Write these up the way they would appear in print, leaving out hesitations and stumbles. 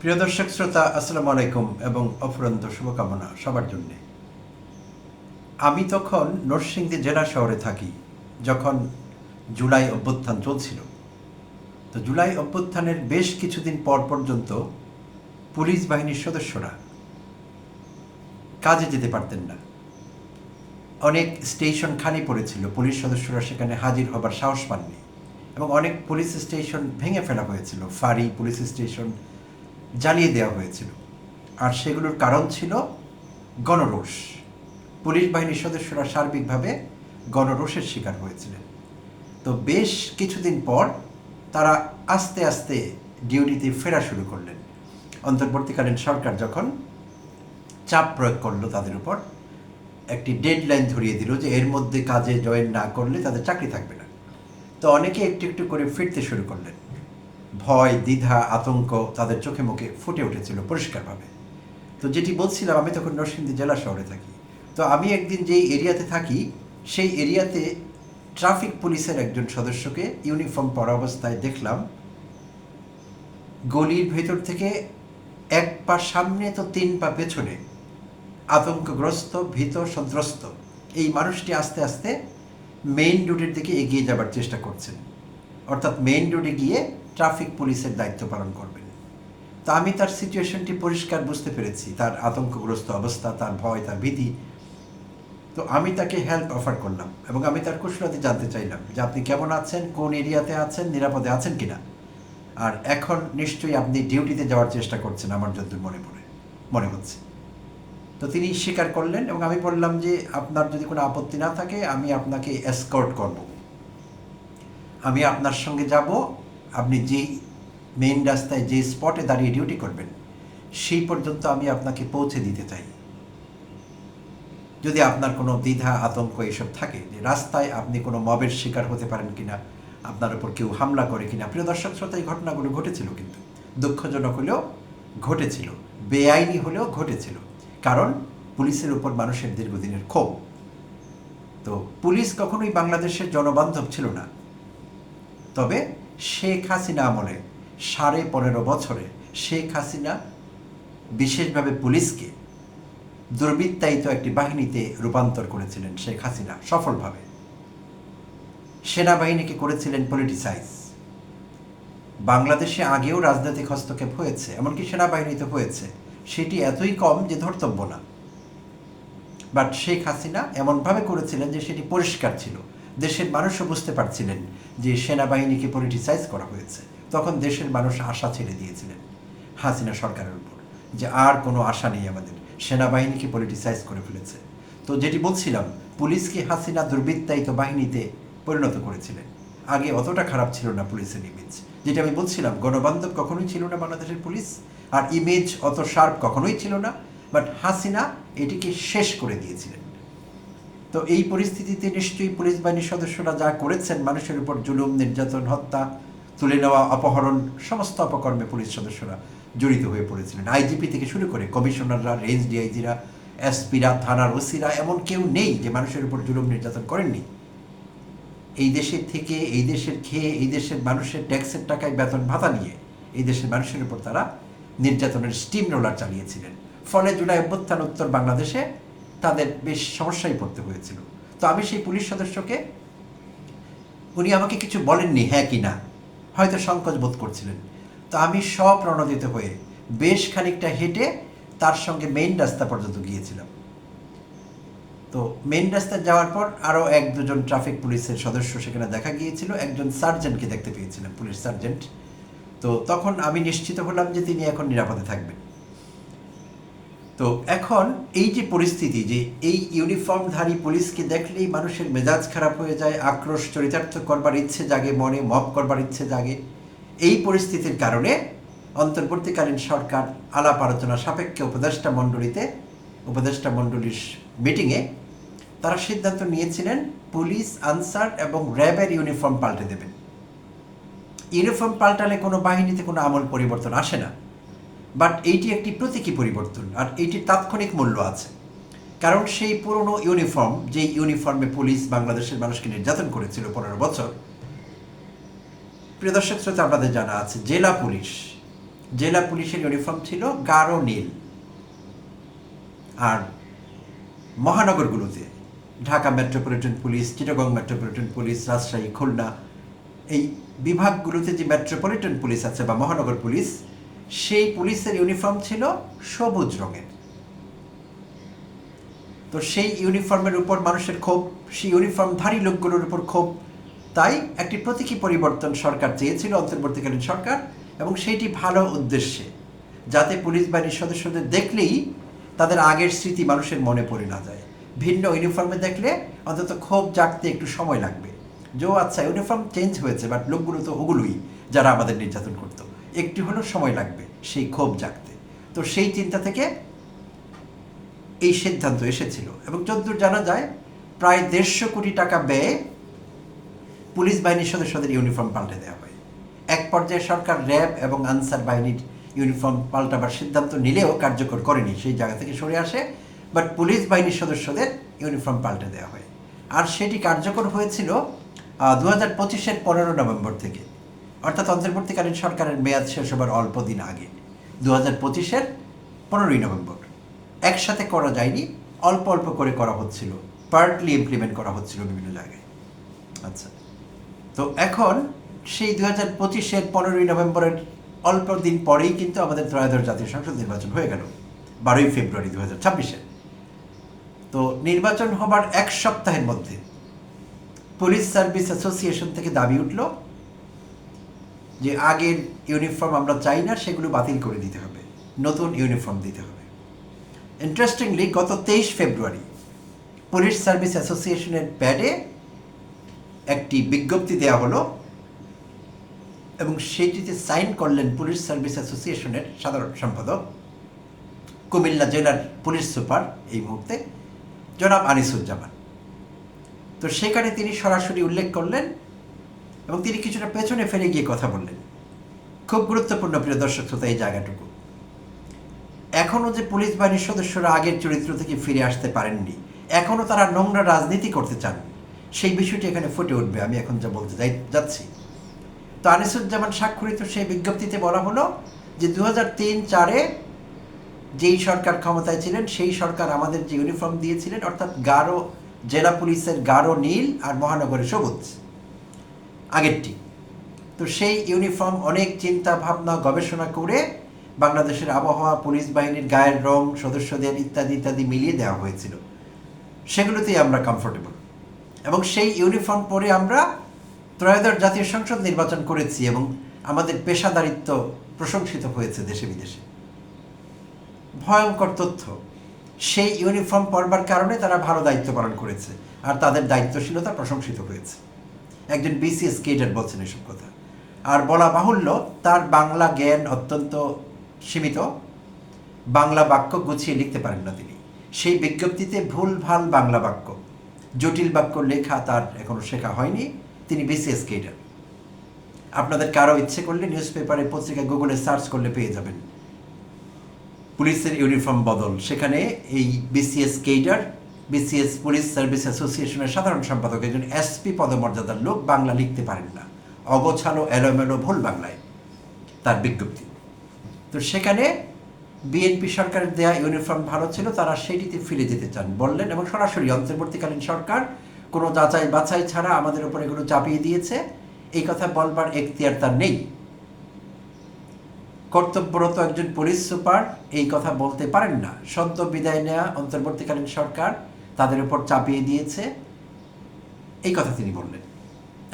প্রিয় দর্শক শ্রোতা, আসসালামু আলাইকুম এবং অফুরন্ত শুভকামনা সবার জন্যে। আমি তখন নরসিংদী জেলা শহরে থাকি যখন জুলাই অভ্যুত্থান চলছিল। তো জুলাই অভ্যুত্থানের বেশ কিছুদিন পর পর্যন্ত পুলিশ বাহিনীর সদস্যরা কাজে যেতে পারতেন না। অনেক স্টেশন খালি পড়েছিল, পুলিশ সদস্যরা সেখানে হাজির হবার সাহস পাননি এবং অনেক পুলিশ স্টেশন ভেঙে ফেলা হয়েছিল, ফাঁড়ি পুলিশ স্টেশন জ্বালিয়ে দেওয়া হয়েছিল। আর সেগুলোর কারণ ছিল গণরোষ। পুলিশ বাহিনীর সদস্যরা সার্বিকভাবে গণরোষের শিকার হয়েছিলেন। তো বেশ কিছুদিন পর তারা আস্তে আস্তে ডিউটিতে ফেরা শুরু করলেন। অন্তর্বর্তীকালীন সরকার যখন চাপ প্রয়োগ করলো তাদের উপর, একটি ডেডলাইন ধরিয়ে দিল যে এর মধ্যে কাজে জয়েন না করলে তাদের চাকরি থাকবে না। তো অনেকে একটু একটু করে ফিরতে শুরু করলেন। ভয়, দ্বিধা, আতঙ্ক তাদের চোখে মুখে ফুটে উঠেছিল পরিষ্কারভাবে। তো যেটি বলছিলাম, আমি তখন নরসিংদী জেলা শহরে থাকি। তো আমি একদিন যেই এরিয়াতে থাকি সেই এরিয়াতে ট্রাফিক পুলিশের একজন সদস্যকে ইউনিফর্ম পরা অবস্থায় দেখলাম গলির ভেতর থেকে এক পা সামনে তো 3 পা পেছনে আতঙ্কগ্রস্ত, ভীত, সন্ত্রস্ত এই মানুষটি আস্তে আস্তে মেইন রোডের দিকে এগিয়ে যাবার চেষ্টা করছেন, অর্থাৎ মেইন রোডে গিয়ে ট্রাফিক পুলিশের দায়িত্ব পালন করবেন। তা আমি তার সিচুয়েশনটি পরিষ্কার বুঝতে পেরেছি, তার আতঙ্কগ্রস্ত অবস্থা, তার ভয়, তার ভীতি। তো আমি তাকে হেল্প অফার করলাম এবং আমি তার কুশলাতে জানতে চাইলাম যে আপনি কেমন আছেন, কোন এরিয়াতে আছেন, নিরাপদে আছেন কিনা, আর এখন নিশ্চয়ই আপনি ডিউটিতে যাওয়ার চেষ্টা করছেন আমার যতদূর মনে হচ্ছে। তো তিনি স্বীকার করলেন এবং আমি বললাম যে আপনার যদি কোনো আপত্তি না থাকে আমি আপনাকে এসকর্ট করব, আমি আপনার সঙ্গে যাব, আপনি যেই মেইন রাস্তায় যে স্পটে দাঁড়িয়ে ডিউটি করবেন সেই পর্যন্ত আমি আপনাকে পৌঁছে দিতে চাই। যদি আপনার কোনো দ্বিধা, আতঙ্ক এসব থাকে যে রাস্তায় আপনি কোনো মবের শিকার হতে পারেন কিনা, আপনার উপর কেউ হামলা করে কিনা। প্রিয় দর্শক শ্রোতা, এই ঘটনাগুলো ঘটেছিল, কিন্তু দুঃখজনক হলেও ঘটেছিল, বেআইনি হলেও ঘটেছিল, কারণ পুলিশের উপর মানুষের দীর্ঘদিনের ক্ষোভ। তো পুলিশ কখনোই বাংলাদেশের জনবান্ধব ছিল না, তবে শেখ হাসিনা আমলে 15.5 বছরে শেখ হাসিনা বিশেষভাবে পুলিশকে দুর্বৃত্তায়িত একটি বাহিনীতে রূপান্তর করেছিলেন শেখ হাসিনা সফলভাবে। সেনাবাহিনীকে করেছিলেন পলিটিসাইজ। বাংলাদেশে আগেও রাজনৈতিক হস্তক্ষেপ হয়েছে, এমনকি সেনাবাহিনীতে হয়েছে, সেটি এতই কম যে ধর্তব্য না। বাট শেখ হাসিনা এমনভাবে করেছিলেন যে সেটি পরিষ্কার ছিল, দেশের মানুষও বুঝতে পারছিলেন যে সেনাবাহিনীকে পলিটিসাইজ করা হয়েছে। তখন দেশের মানুষ আশা ছেড়ে দিয়েছিলেন হাসিনা সরকারের উপর, যে আর কোনো আশা নেই আমাদের, সেনাবাহিনীকে পলিটিসাইজ করে ফেলেছে। তো যেটি বলছিলাম, পুলিশকে হাসিনা দুর্বৃত্তায়িত বাহিনীতে পরিণত করেছিলেন। আগে অতটা খারাপ ছিল না পুলিশের ইমেজ, যেটা আমি বলছিলাম, গণবান্ধব কখনোই ছিল না বাংলাদেশের পুলিশ, আর ইমেজ অত শার্প কখনোই ছিল না। বাট হাসিনা এটিকে শেষ করে দিয়েছিলেন। তো এই পরিস্থিতিতে নিশ্চয়ই পুলিশ বাহিনীর সদস্যরা যা করেছেন, মানুষের উপর জুলুম, নির্যাতন, হত্যা, তুলে নেওয়া, অপহরণ, সমস্ত অপকর্মে পুলিশ সদস্যরা জড়িত হয়ে পড়েছিলেন। আইজিপি থেকে শুরু করে কমিশনাররা, রেঞ্জ ডিআইজিরা, এসপিরা, থানার ওসিরা, এমন কেউ নেই যে মানুষের উপর জুলুম নির্যাতন করেননি। এই দেশের থেকে, এই দেশের খেয়ে, এই দেশের মানুষের ট্যাক্সের টাকায় বেতন ভাতা নিয়ে এই দেশের মানুষের উপর তারা নির্যাতনের স্টিম রোলার চালিয়েছিলেন। ফলে জুলাই অভ্যুত্থান উত্তর বাংলাদেশে তাদের বেশ সমস্যায় পড়তে হয়েছিল। তো আমি সেই পুলিশ সদস্যকে, উনি আমাকে কিছু বলেননি হ্যাঁ কি না, হয়তো সংকোচ বোধ করছিলেন। তো আমি স্বপ্রণোদিত হয়ে বেশ খানিকটা হেঁটে তার সঙ্গে মেইন রাস্তা পর্যন্ত গিয়েছিলাম। তো মেইন রাস্তায় যাওয়ার পর আরও 1-2 জন ট্রাফিক পুলিশের সদস্য সেখানে দেখা গিয়েছিল, একজন সার্জেন্টকে দেখতে পেয়েছিলাম, পুলিশ সার্জেন্ট। তো তখন আমি নিশ্চিত হলাম যে তিনি এখন নিরাপদে থাকবেন। তো এখন এই যে পরিস্থিতি, যে এই ইউনিফর্মধারী পুলিশকে দেখলেই মানুষের মেজাজ খারাপ হয়ে যায়, আক্রোশ চরিতার্থ করবার ইচ্ছে জাগে মনে, মব করবার ইচ্ছে জাগে, এই পরিস্থিতির কারণে অন্তর্বর্তীকালীন সরকার আলাপ আলোচনা সাপেক্ষে উপদেষ্টা মণ্ডলীর মিটিংয়ে তারা সিদ্ধান্ত নিয়েছিলেন পুলিশ, আনসার এবং র্যাবের ইউনিফর্ম পাল্টে দেবেন। ইউনিফর্ম পাল্টালে কোনো বাহিনীতে কোনো আমূল পরিবর্তন আসে না, বাট এইটি একটি প্রতীকী পরিবর্তন, আর এইটির তাৎক্ষণিক মূল্য আছে। কারণ সেই পুরনো ইউনিফর্ম, যেই ইউনিফর্মে পুলিশ বাংলাদেশের মানুষকে নির্যাতন করেছিল 15 বছর, প্রিয় দর্শক শ্রোতা, আপনাদের জানা আছে জেলা পুলিশ জেলা পুলিশের ইউনিফর্ম ছিল গাঢ় নীল। আর মহানগরগুলোতে Dhaka metropolitan police, Chittagong metropolitan police, Rajshahi, Khulna, এই বিভাগগুলোতে যে মেট্রোপলিটন পুলিশ আছে বা মহানগর পুলিশ, সেই পুলিশের ইউনিফর্ম ছিল সবুজ রঙের। তো সেই ইউনিফর্মের উপর মানুষের ক্ষোভ, সেই ইউনিফর্মধারী লোকগুলোর উপর ক্ষোভ। তাই একটি প্রতীকী পরিবর্তন সরকার চেয়েছিল, অন্তর্বর্তীকালীন সরকার, এবং সেইটি ভালো উদ্দেশ্যে, যাতে পুলিশ বাহিনীর সদস্যদের দেখলেই তাদের আগের স্মৃতি মানুষের মনে পড়ে না যায়। ভিন্ন ইউনিফর্মে দেখলে অন্তত ক্ষোভ জাগতে একটু সময় লাগবে, যে আচ্ছা ইউনিফর্ম চেঞ্জ হয়েছে, বাট লোকগুলো তো ওগুলোই যারা আমাদের নির্যাতন করতো, একটু হলেও সময় লাগবে সেই ক্ষোভ জাগতে। তো সেই চিন্তা থেকে এই সিদ্ধান্ত এসেছিল, এবং যতদূর জানা যায় প্রায় 150 কোটি টাকা ব্যয়ে পুলিশ বাহিনীর সদস্যদের ইউনিফর্ম পাল্টে দেওয়া হয়। এক পর্যায়ে সরকার র্যাব এবং আনসার বাহিনীর ইউনিফর্ম পাল্টাবার সিদ্ধান্ত নিলেও কার্যকর করেনি, সেই জায়গা থেকে সরে আসে, বাট পুলিশ বাহিনীর সদস্যদের ইউনিফর্ম পাল্টে দেওয়া হয়। আর সেটি কার্যকর হয়েছিল 2025-এর 15 নভেম্বর থেকে, অর্থাৎ অন্তর্বর্তীকালীন সরকারের মেয়াদ শেষ হবার অল্প দিন আগে, 2025-এর 15ই নভেম্বর। একসাথে করা যায়নি, অল্প অল্প করে করা হচ্ছিল, পার্টলি ইমপ্লিমেন্ট করা হচ্ছিল বিভিন্ন জায়গায়। আচ্ছা, তো এখন সেই 2025-এর 15ই নভেম্বরের অল্প দিন পরেই কিন্তু আমাদের ত্রয়োদশ জাতীয় সংসদ নির্বাচন হয়ে গেল, 12ই ফেব্রুয়ারি 2026-এ। তো নির্বাচন হবার এক সপ্তাহের মধ্যে পুলিশ সার্ভিস অ্যাসোসিয়েশন থেকে দাবি উঠল যে আগের ইউনিফর্ম আমরা চাই না, সেগুলো বাতিল করে দিতে হবে, নতুন ইউনিফর্ম দিতে হবে। ইন্টারেস্টিংলি গত 23 ফেব্রুয়ারি পুলিশ সার্ভিস অ্যাসোসিয়েশনের প্যাডে একটি বিজ্ঞপ্তি দেওয়া হলো, এবং সেটিতে সাইন করলেন পুলিশ সার্ভিস অ্যাসোসিয়েশনের সাধারণ সম্পাদক, কুমিল্লা জেলার পুলিশ সুপার এই মুহূর্তে জনাব আনিসুজ্জামান। তো সেখানে তিনি সরাসরি উল্লেখ করলেন, এবং তিনি কিছুটা পেছনে ফেলে গিয়ে কথা বললেন। খুব গুরুত্বপূর্ণ প্রিয় দর্শক শ্রোতা এই জায়গাটুকু। এখনও যে পুলিশ বাহিনীর সদস্যরা আগের চরিত্র থেকে ফিরে আসতে পারেননি, এখনও তারা নোংরা রাজনীতি করতে চান, সেই বিষয়টি এখানে ফুটে উঠবে আমি এখন যা বলতে যাচ্ছি। তো আনিসুজ্জামান স্বাক্ষরিত সেই বিজ্ঞপ্তিতে বলা হলো যে 2003-04-এ যেই সরকার ক্ষমতায় ছিলেন, সেই সরকার আমাদের যে ইউনিফর্ম দিয়েছিলেন, অর্থাৎ গাঢ় জেলা পুলিশের গাঢ় নীল আর মহানগরে সবুজ আগেরটি, তো সেই ইউনিফর্ম অনেক চিন্তা ভাবনা গবেষণা করে বাংলাদেশের আবহাওয়া, পুলিশ বাহিনীর গায়ের রং, সদস্যদের ইত্যাদি ইত্যাদি মিলিয়ে দেওয়া হয়েছিল, সেগুলোতেই আমরা কমফোর্টেবল, এবং সেই ইউনিফর্ম পরে আমরা ত্রয়োদশ জাতীয় সংসদ নির্বাচন করেছি, এবং আমাদের পেশাদারিত্ব প্রশংসিত হয়েছে দেশে বিদেশে। ভয়ঙ্কর তথ্য, সেই ইউনিফর্ম পরবার কারণে তারা ভালো দায়িত্ব পালন করেছে, আর তাদের দায়িত্বশীলতা প্রশংসিত হয়েছে। একজন বিসিএস ক্যাডার বলছেন এসব কথা। আর বলা বাহুল্য, তার বাংলা জ্ঞান অত্যন্ত সীমিত, বাংলা বাক্য গুছিয়ে লিখতে পারেন না তিনি। সেই বিজ্ঞপ্তিতে ভুলভাল বাংলা বাক্য, জটিল বাক্য লেখা তার এখনো শেখা হয়নি। তিনি বিসিএস ক্যাডার। আপনাদের কারো ইচ্ছে করলে নিউজ পেপারে, পত্রিকায়, গুগলে সার্চ করলে পেয়ে যাবেন পুলিশের ইউনিফর্ম বদল। সেখানে এই BCS cadre, BCS police service অ্যাসোসিয়েশনের সাধারণ সম্পাদক, একজন এসপি পদমর্যাদার লোক, বাংলা লিখতে পারেন না, অগোছালো এলোমেলো ভুল বাংলায় তার বিজ্ঞপ্তি। তো সেখানে বিএনপি সরকারের দেয়া ইউনিফর্ম ভালো ছিল, তারা সেটিতে ফিরে যেতে চান বললেন, এবং সরাসরি অন্তর্বর্তীকালীন সরকার কোনো যাচাই বাছাই ছাড়া আমাদের উপর এগুলো চাপিয়ে দিয়েছে, এই কথা বলবার এখতিয়ার তার নেই। কর্তব্যরত একজন পুলিশ সুপার এই কথা বলতে পারেন না। সদ্য বিদায় নেওয়া অন্তর্বর্তীকালীন সরকার তাদের উপর চাপিয়ে দিয়েছে, এই কথা তিনি বললেন,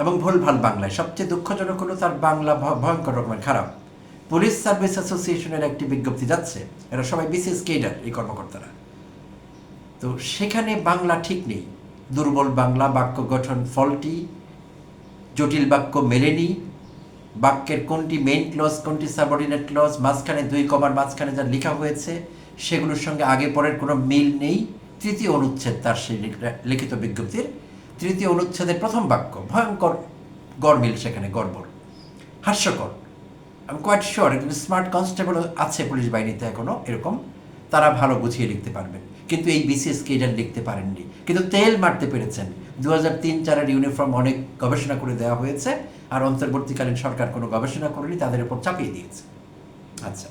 এবং ভুলভাল বাংলায়। সবচেয়ে দুঃখজনক হলো তার বাংলা ভয়ঙ্কর রকমের খারাপ। পুলিশ সার্ভিস অ্যাসোসিয়েশনের একটি বিজ্ঞপ্তি যাচ্ছে, এরা সবাই বিসিএস ক্যাডার এই কর্মকর্তারা। তো সেখানে বাংলা ঠিক নেই, দুর্বল বাংলা, বাক্য গঠন ফল্টি, জটিল বাক্য মেলেনি, বাক্যের কোনটি মেইন ক্লজ, কোনটি সাবঅর্ডিনেট ক্লজ, মাঝখানে 2 কমার মাঝখানে যা লেখা হয়েছে সেগুলোর সঙ্গে আগে পরের কোনো মিল নেই। 3য় অনুচ্ছেদ তার সেই লিখিত বিজ্ঞপ্তির 3য় অনুচ্ছেদের প্রথম বাক্য, ভয়ঙ্কর গরমিল সেখানে, গড়বড়, হাস্যকর। আমি কোয়াইট শিওর একজন স্মার্ট কনস্টেবল আছে পুলিশ বাহিনীতে এখনও এরকম, তারা ভালো গুছিয়ে লিখতে পারবেন, কিন্তু এই বিসিএস ক্যাডার লিখতে পারেননি। কিন্তু তেল মারতে পেরেছেন। 2003-04-এর ইউনিফর্ম অনেক গবেষণা করে দেওয়া হয়েছে, আর অন্তর্বর্তীকালীন সরকার কোনো গবেষণা করেনি, তাদের উপর চাপিয়ে দিয়েছে। আচ্ছা,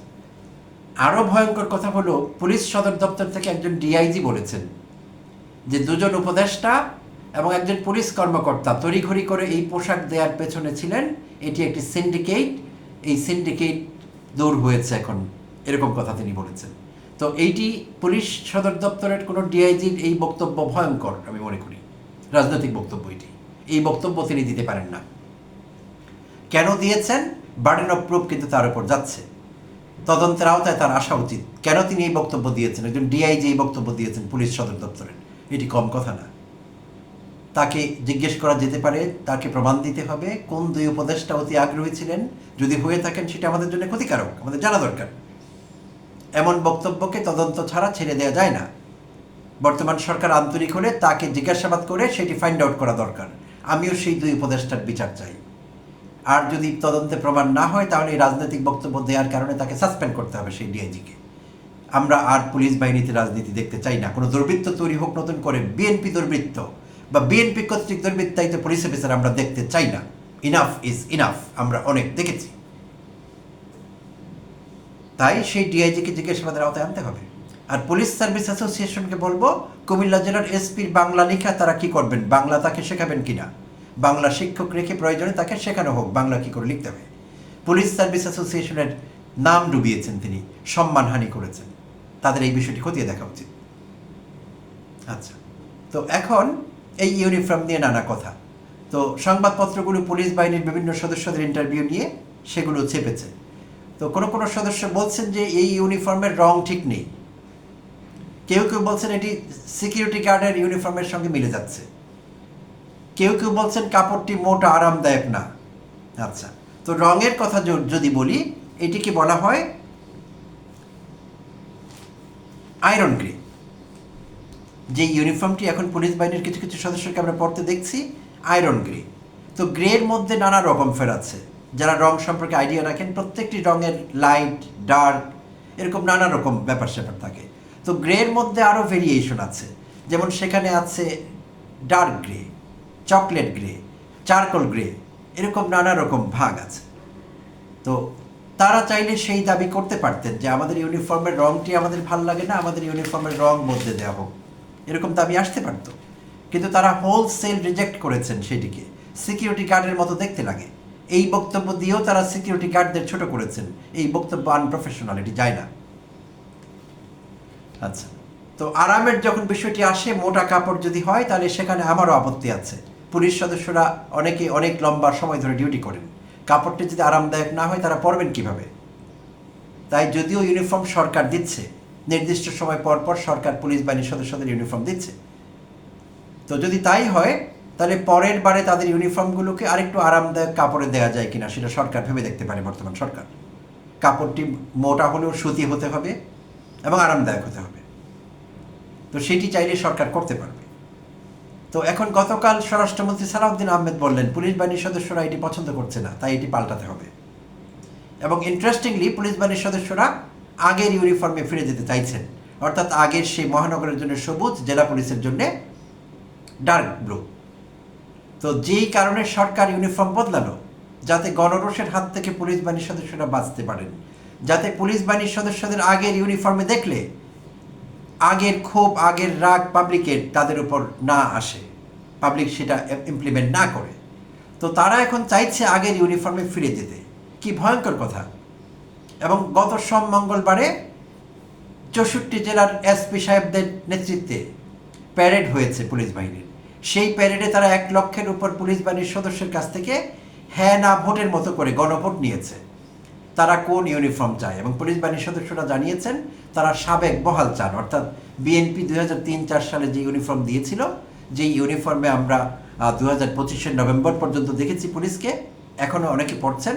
আরও ভয়ঙ্কর কথা হলো পুলিশ সদর দপ্তর থেকে একজন ডিআইজি বলেছেন যে দুজন উপদেষ্টা এবং একজন পুলিশ কর্মকর্তা তড়িঘড়ি করে এই পোশাক দেওয়ার পেছনে ছিলেন, এটি একটি সিন্ডিকেট, এই সিন্ডিকেট দূর হয়েছে এখন, এরকম কথা তিনি বলেছেন। তো এইটি পুলিশ সদর দপ্তরের কোনো ডিআইজির এই বক্তব্য ভয়ঙ্কর আমি মনে করি, রাজনৈতিক বক্তব্য এটি, এই বক্তব্য তিনি দিতে পারেন না। কেন দিয়েছেন? বার্ডেন অফ প্রুফ কিন্তু তার উপর যাচ্ছে, তদন্তের আওতায় তার আসা উচিত। কেন তিনি এই বক্তব্য দিয়েছেন, একজন ডিআইজি এই বক্তব্য দিয়েছেন পুলিশ সদর দপ্তরের, এটি কম কথা না। তাকে জিজ্ঞেস করা যেতে পারে, তাকে প্রমাণ দিতে হবে কোন দুই উপদেষ্টা অতি আগ্রহী ছিলেন, যদি হয়ে থাকেন সেটা আমাদের জন্য ক্ষতিকারক, আমাদের জানা দরকার। এমন বক্তব্যকে তদন্ত ছাড়া ছেড়ে দেওয়া যায় না। বর্তমান সরকার আন্তরিক হলে তাকে জিজ্ঞাসাবাদ করে সেটি ফাইন্ড আউট করা দরকার। আমিও সেই দুই উপদেষ্টার বিচার চাই। আর যদি তদন্তে প্রমাণ না হয় তাহলে এই রাজনৈতিক বক্তব্য দেওয়ার কারণে তাকে সাসপেন্ড করতে হবে সেই ডিআইজিকে। আমরা আর পুলিশ বাহিনীতে রাজনীতি দেখতে চাই না। কোনো দুর্বৃত্ত তৈরি হোক নতুন করে, বিএনপি দুর্বৃত্ত বা বিএনপি কর্তৃক দুর্বৃত্তায়িত পুলিশ অফিসার আমরা দেখতে চাই না। ইনাফ ইজ ইনাফ, আমরা অনেক দেখেছি। তাই সেই ডিআইজিকে জিজ্ঞাসাবাদের আওতায় আনতে হবে। আর পুলিশ সার্ভিস অ্যাসোসিয়েশনকে বলবো, কুমিল্লা জেলার এসপির বাংলা লেখা তারা কি করবেন, বাংলা তাকে শেখাবেন কিনা, বাংলা শিক্ষক রেখে প্রয়োজনে তাকে শেখানো হোক বাংলা কি করে লিখতে হবে। পুলিশ সার্ভিস অ্যাসোসিয়েশনের নাম ডুবিয়েছেন তিনি, সম্মানহানি করেছেন, তাদের এই বিষয়টি খতিয়ে দেখা উচিত। আচ্ছা, তো এখন এই ইউনিফর্ম নিয়ে নানা কথা। তো সংবাদপত্রগুলো পুলিশ বাহিনীর বিভিন্ন সদস্যদের ইন্টারভিউ নিয়ে সেগুলো ছেপেছে। তো কোনো কোনো সদস্য বলছেন যে এই ইউনিফর্মের রং ঠিক নেই, কেউ কেউ বলছেন এটি সিকিউরিটি গার্ডের ইউনিফর্মের সঙ্গে মিলে যাচ্ছে, কেউ কেউ বলছেন কাপড়টি মোটা আরামদায়ক না। আচ্ছা, তো রঙের কথা যদি বলি, এটিকে বলা হয় আয়রন গ্রে। যে ইউনিফর্মটি এখন পুলিশ বাহিনীর কিছু কিছু সদস্যকে আমরা পড়তে দেখছি, আয়রন গ্রে। তো গ্রের মধ্যে নানা রকম ফের আছে। যারা রং সম্পর্কে আইডিয়া রাখেন, প্রত্যেকটি রঙের লাইট, ডার্ক, এরকম নানা রকম ব্যাপার স্যাপার থাকে। তো গ্রের মধ্যে আরও ভেরিয়েশন আছে, যেমন সেখানে আছে dark grey, chocolate grey, charcoal grey, এরকম নানা রকম ভাগ আছে। তো তারা চাইলে সেই দাবি করতে পারতেন যে আমাদের ইউনিফর্মের রংটি আমাদের ভাল লাগে না, আমাদের ইউনিফর্মের রং বদলে দেওয়া হোক, এরকম দাবি আসতে পারত। কিন্তু তারা হোলসেল রিজেক্ট করেছেন সেটিকে, সিকিউরিটি গার্ডের মতো দেখতে লাগে। এই বক্তব্য দিয়েও তারা সিকিউরিটি গার্ডদের ছোট করেছেন। এই বক্তব্য আনপ্রফেশনাল, এটি যায় না। আচ্ছা, তো আরামের যখন বিষয়টি আসে, মোটা কাপড় যদি হয় তাহলে সেখানে আমারও আপত্তি আছে। পুলিশ সদস্যরা অনেকে অনেক লম্বা সময় ধরে ডিউটি করেন, কাপড়টি যদি আরামদায়ক না হয় তারা পরবেন কিভাবে? তাই যদিও ইউনিফর্ম সরকার দিচ্ছে, নির্দিষ্ট সময় পর পর সরকার পুলিশ বাহিনীর সদস্যদের ইউনিফর্ম দিচ্ছে, তো যদি তাই হয় তাহলে পরের বারে তাদের ইউনিফর্মগুলোকে আরেকটু আরামদায়ক কাপড়ে দেওয়া যায় কিনা সেটা সরকার ভেবে দেখতে পারে। বর্তমান সরকার, কাপড়টি মোটা হলেও সুতি হতে হবে এবং আরামদায়ক হতে হবে, তো সেটি চাইলে সরকার করতে পারবে। তো এখন গতকাল স্বরাষ্ট্রমন্ত্রী সালাউদ্দিন আহমেদ বললেন পুলিশ বাহিনীর সদস্যরা এটি পছন্দ করছে না, তাই এটি পাল্টাতে হবে। এবং ইন্টারেস্টিংলি পুলিশ বাহিনীর সদস্যরা আগের ইউনিফর্মে ফিরে যেতে চাইছেন, অর্থাৎ আগের সেই মহানগরের জন্য সবুজ, জেলা পুলিশের জন্য ডার্ক ব্লু। তো যেই কারণে সরকার ইউনিফর্ম বদলানো, যাতে গণরোষের হাত থেকে পুলিশ বাহিনীর সদস্যরা বাঁচতে পারেন, যাতে পুলিশ বাহিনীর সদস্যদের আগের ইউনিফর্মে দেখলে আগের ক্ষোভ, আগের রাগ পাবলিকের তাদের উপর না আসে, পাবলিক সেটা ইমপ্লিমেন্ট না করে। তো তারা এখন চাইছে আগের ইউনিফর্মে ফিরে যেতে। কি ভয়ঙ্কর কথা! এবং গত সোম মঙ্গলবারে 64 জেলার এসপি সাহেবদের নেতৃত্বে প্যারেড হয়েছে পুলিশ বাহিনীর। সেই প্যারেডে তারা 1 লক্ষের উপর পুলিশ বাহিনীর সদস্যের কাছ থেকে হ্যাঁ না ভোটের মতো করে গণভোট নিয়েছে তারা কোন ইউনিফর্ম চায়। এবং পুলিশ বাহিনীর সদস্যরা জানিয়েছেন তারা সাবেক বহাল চান, অর্থাৎ বিএনপি 2003-04 সালে যে ইউনিফর্ম দিয়েছিল, যেই ইউনিফর্মে আমরা 2025-এর নভেম্বর পর্যন্ত দেখেছি পুলিশকে, এখনও অনেকে পড়ছেন,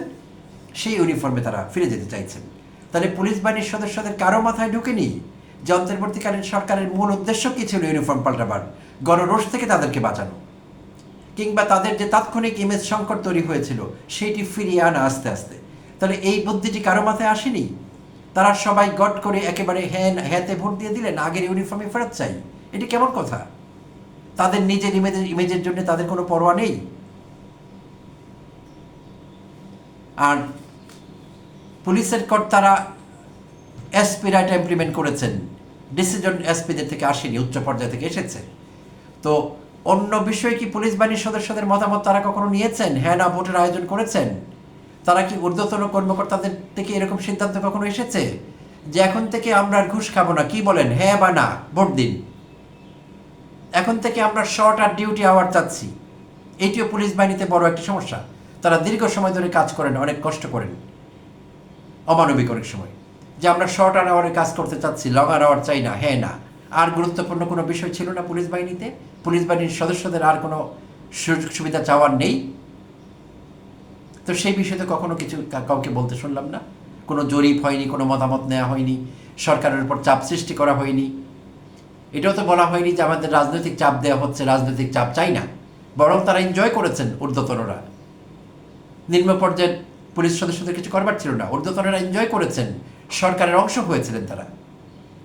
সেই ইউনিফর্মে তারা ফিরে যেতে চাইছেন। তাহলে পুলিশ বাহিনীর সদস্যদের কারো মাথায় ঢুকেনি যে অন্তর্বর্তীকালীন সরকারের মূল উদ্দেশ্য কী ছিল ইউনিফর্ম পাল্টাবার? গণরোষ থেকে তাদেরকে বাঁচানো, কিংবা তাদের যে তাৎক্ষণিক ইমেজ সংকট তৈরি হয়েছিল সেইটি ফিরিয়ে আনা আস্তে আস্তে। তাহলে এই বুদ্ধিটি কারো মাথায় আসেনি? তারা সবাই গট করে একেবারে হ্যাঁতে ভোট দিয়ে দিলেন আগের ইউনিফর্মে ফেরত চাই। এটি কেমন কথা? তাদের নিজের ইমেজের জন্য তাদের কোনো পরোয়া নেই। আর পুলিশের কর্তারা এসপি রাইট ইমপ্লিমেন্ট করেছেন, ডিসিশন এসপিদের থেকে আসেনি, উচ্চ পর্যায় থেকে এসেছে। তো অন্য বিষয়ে কি পুলিশ বাহিনীর সদস্যদের মতামত তারা কখনো নিয়েছেন? হ্যাঁ না ভোটের আয়োজন করেছেন? তারা কি ঊর্ধ্বতন কর্মকর্তাদের থেকে এরকম সিদ্ধান্ত কখনো এসেছে যে এখন থেকে আমরা আর ঘুষ খাবো না? কি বলেন, হ্যাঁ বা না? ভোট দিন। এখন থেকে আমরা শর্ট আর ডিউটি আওয়ার চাচ্ছি। এইটিও পুলিশ বাহিনীতে বড় একটি সমস্যা। তারা দীর্ঘ সময় ধরে কাজ করেন, অনেক কষ্ট করেন, অমানবিক অনেক সময়, যে আমরা শর্ট আর আওয়ারে কাজ করতে চাচ্ছি, লং আর আওয়ার চাই না। হ্যাঁ না। আর গুরুত্বপূর্ণ কোনো বিষয় ছিল না পুলিশ বাহিনীতে? পুলিশ বাহিনীর সদস্যদের আর কোনো সুযোগ সুবিধা চাওয়ার নেই? তো সেই বিষয়ে তো কখনো কিছু কাউকে বলতে শুনলাম না। কোনো জরিপ হয়নি, কোনো মতামত নেওয়া হয়নি, সরকারের উপর চাপ সৃষ্টি করা হয়নি। এটাও তো বলা হয়নি যে আমাদের রাজনৈতিক চাপ দেওয়া হচ্ছে, রাজনৈতিক চাপ চাই না। বরং তারা এনজয় করেছেন, ঊর্ধ্বতনরা। নিম্ন পর্যায়ের পুলিশ সদস্যদের কিছু করবার ছিল না, ঊর্ধ্বতনরা এনজয় করেছেন, সরকারের অংশ হয়েছিলেন, তারা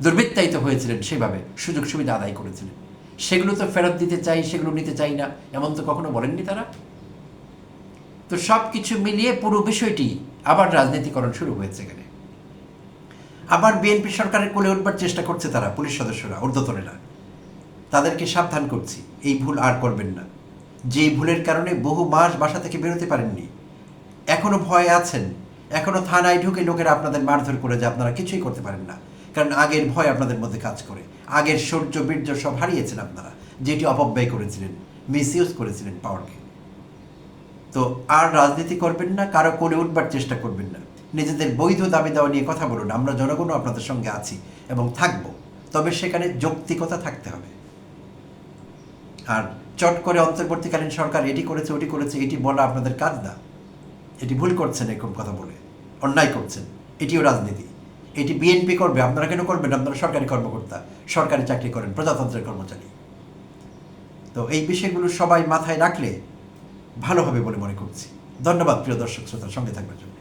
দুর্বৃত্তায়িত হয়েছিলেন, সেভাবে সুযোগ সুবিধা আদায় করেছিলেন। সেগুলো তো ফেরত দিতে চাই, সেগুলো নিতে চাই না, এমন তো কখনো বলেননি তারা। তো সব কিছু মিলিয়ে পুরো বিষয়টি আবার রাজনীতিকরণ শুরু হয়েছে এখানে। আবার বিএনপি সরকারের কোলে উঠবার চেষ্টা করছে তারা, পুলিশ সদস্যরা, ঊর্ধ্বতনেরা। তাদেরকে সাবধান করছি, এই ভুল আর করবেন না। যে ভুলের কারণে বহু মাস বাসা থেকে বেরোতে পারেননি, এখনো ভয়ে আছেন, এখনো থানায় ঢুকে লোকেরা আপনাদের মারধর করে, যে আপনারা কিছুই করতে পারেন না, কারণ আগের ভয় আপনাদের মধ্যে কাজ করে। আগের শৌর্য বীর্য সব হারিয়েছেন আপনারা, যেটি অপব্যয় করেছিলেন, মিসইউজ করেছিলেন পাওয়ারকে। তো আর রাজনীতি করবেন না, কারো কোলে উঠবার চেষ্টা করবেন না। নিজেদের বৈধ দাবি দেওয়া নিয়ে কথা বলুন। আমরা জনগণও আপনাদের সঙ্গে আছি এবং থাকব, তবে সেখানে যৌক্তিকতা থাকতে হবে। আর চট করে অন্তর্বর্তীকালীন সরকার এটি করেছে, ওটি করেছে, এটি বলা আপনাদের কাজ না। এটি ভুল করছেন, এরকম কথা বলে অন্যায় করছেন। এটিও রাজনীতি। এটি বিএনপি করবে, আপনারা কেন করবেন? আপনারা সরকারি কর্মকর্তা, সরকারি চাকরি করেন, প্রজাতন্ত্রের কর্মচারী। তো এই বিষয়গুলো সবাই মাথায় রাখলে ভালো হবে বলে মনে করছি। ধন্যবাদ প্রিয় দর্শক শ্রোতার সঙ্গে থাকবার জন্য।